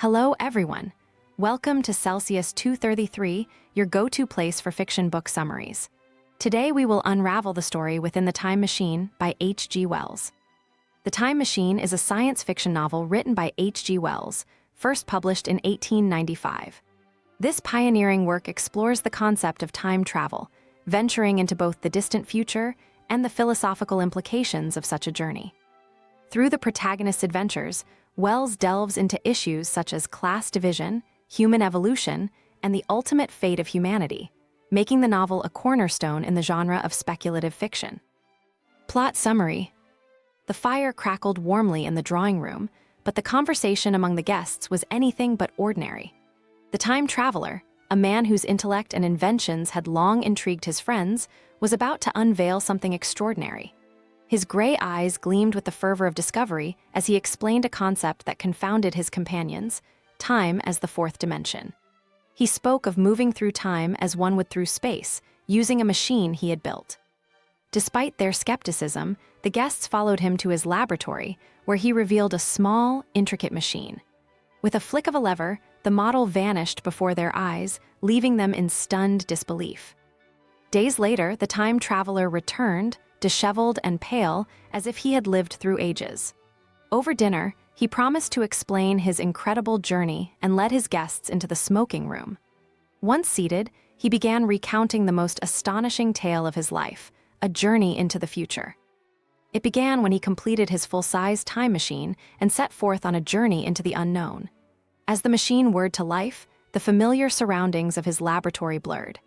Hello, everyone. Welcome to Celsius 233, your go-to place for fiction book summaries. Today we will unravel the story Within the Time Machine by H.G. Wells. The Time Machine is a science fiction novel written by H.G. Wells, first published in 1895. This pioneering work explores the concept of time travel, venturing into both the distant future and the philosophical implications of such a journey. Through the protagonist's adventures, Wells delves into issues such as class division, human evolution, and the ultimate fate of humanity, making the novel a cornerstone in the genre of speculative fiction. Plot summary. The fire crackled warmly in the drawing room, but the conversation among the guests was anything but ordinary. The time traveler, a man whose intellect and inventions had long intrigued his friends, was about to unveil something extraordinary. His gray eyes gleamed with the fervor of discovery as he explained a concept that confounded his companions, time as the fourth dimension. He spoke of moving through time as one would through space, using a machine he had built. Despite their skepticism, the guests followed him to his laboratory, where he revealed a small, intricate machine. With a flick of a lever, the model vanished before their eyes, leaving them in stunned disbelief. Days later, the time traveler returned, disheveled and pale, as if he had lived through ages. Over dinner, he promised to explain his incredible journey and led his guests into the smoking room. Once seated, he began recounting the most astonishing tale of his life, a journey into the future. It began when he completed his full-size time machine and set forth on a journey into the unknown. As the machine whirred to life, the familiar surroundings of his laboratory blurred.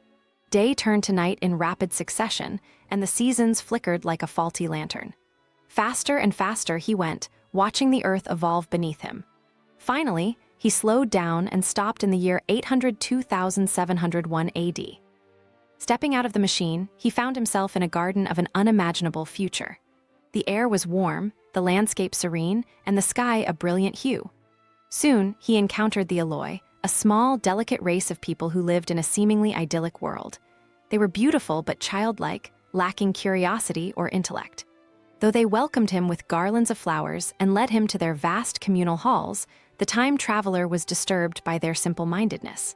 Day turned to night in rapid succession, and the seasons flickered like a faulty lantern. Faster and faster he went, watching the earth evolve beneath him. Finally, he slowed down and stopped in the year 802,701 AD. Stepping out of the machine, he found himself in a garden of an unimaginable future. The air was warm, the landscape serene, and the sky a brilliant hue. Soon, he encountered the Eloi, a small, delicate race of people who lived in a seemingly idyllic world. They were beautiful but childlike, lacking curiosity or intellect. Though they welcomed him with garlands of flowers and led him to their vast communal halls, the time traveler was disturbed by their simple-mindedness.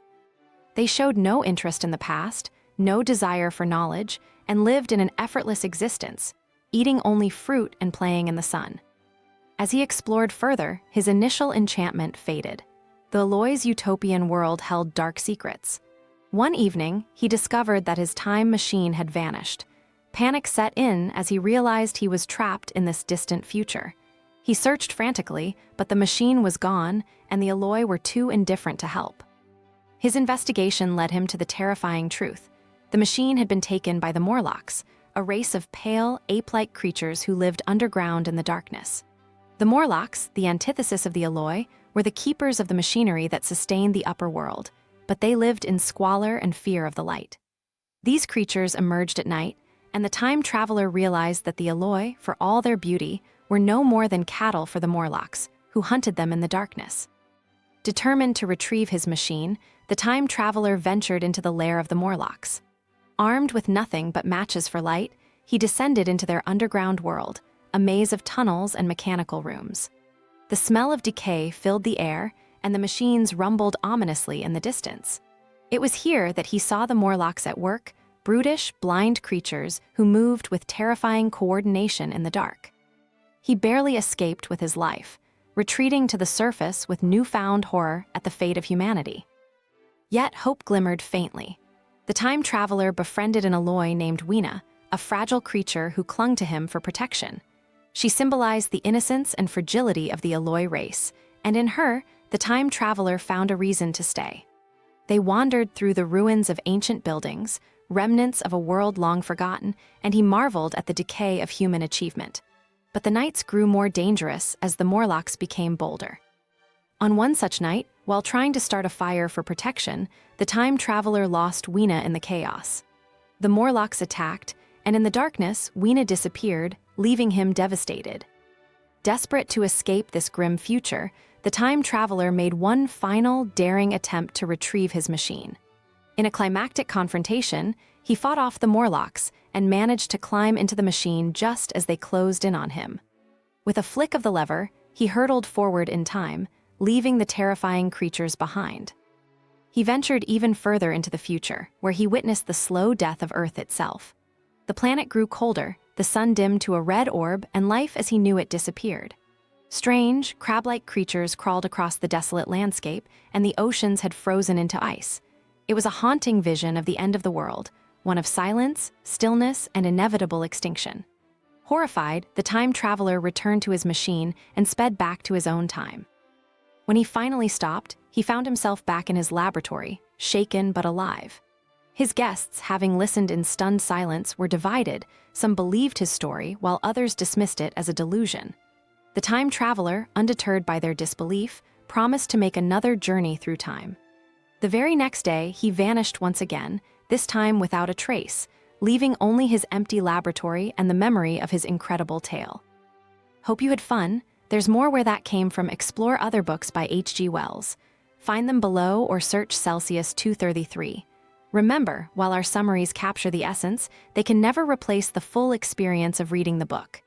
They showed no interest in the past, no desire for knowledge, and lived in an effortless existence, eating only fruit and playing in the sun. As he explored further, his initial enchantment faded. The Eloi's utopian world held dark secrets. One evening, he discovered that his time machine had vanished. Panic set in as he realized he was trapped in this distant future. He searched frantically, but the machine was gone, and the Eloi were too indifferent to help. His investigation led him to the terrifying truth. The machine had been taken by the Morlocks, a race of pale, ape-like creatures who lived underground in the darkness. The Morlocks, the antithesis of the Eloi, were the keepers of the machinery that sustained the upper world, but they lived in squalor and fear of the light. These creatures emerged at night, and the time traveler realized that the Eloi, for all their beauty, were no more than cattle for the Morlocks, who hunted them in the darkness. Determined to retrieve his machine, the time traveler ventured into the lair of the Morlocks. Armed with nothing but matches for light, he descended into their underground world, a maze of tunnels and mechanical rooms. The smell of decay filled the air, and the machines rumbled ominously in the distance. It was here that he saw the Morlocks at work, brutish, blind creatures who moved with terrifying coordination in the dark. He barely escaped with his life, retreating to the surface with newfound horror at the fate of humanity. Yet hope glimmered faintly. The time traveler befriended an Eloi named Weena, a fragile creature who clung to him for protection. She symbolized the innocence and fragility of the Eloi race, and in her, the time traveler found a reason to stay. They wandered through the ruins of ancient buildings, remnants of a world long forgotten, and he marveled at the decay of human achievement. But the nights grew more dangerous as the Morlocks became bolder. On one such night, while trying to start a fire for protection, the time traveler lost Weena in the chaos. The Morlocks attacked, and in the darkness, Weena disappeared, leaving him devastated. Desperate to escape this grim future, the time traveler made one final, daring attempt to retrieve his machine. In a climactic confrontation, he fought off the Morlocks and managed to climb into the machine just as they closed in on him. With a flick of the lever, he hurtled forward in time, leaving the terrifying creatures behind. He ventured even further into the future, where he witnessed the slow death of Earth itself. The planet grew colder, the sun dimmed to a red orb, and life as he knew it disappeared. Strange, crab-like creatures crawled across the desolate landscape, and the oceans had frozen into ice. It was a haunting vision of the end of the world, one of silence, stillness, and inevitable extinction. Horrified, the time traveler returned to his machine and sped back to his own time. When he finally stopped, he found himself back in his laboratory, shaken but alive. His guests, having listened in stunned silence, were divided. Some believed his story, while others dismissed it as a delusion. The time traveler, undeterred by their disbelief, promised to make another journey through time. The very next day, he vanished once again, this time without a trace, leaving only his empty laboratory and the memory of his incredible tale. Hope you had fun. There's more where that came from. Explore other books by H.G. Wells. Find them below or search Celsius 233. Remember, while our summaries capture the essence, they can never replace the full experience of reading the book.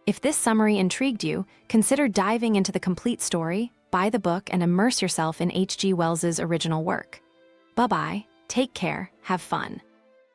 If this summary intrigued you, consider diving into the complete story, buy the book, and immerse yourself in H.G. Wells's original work. Bye-bye, take care, have fun.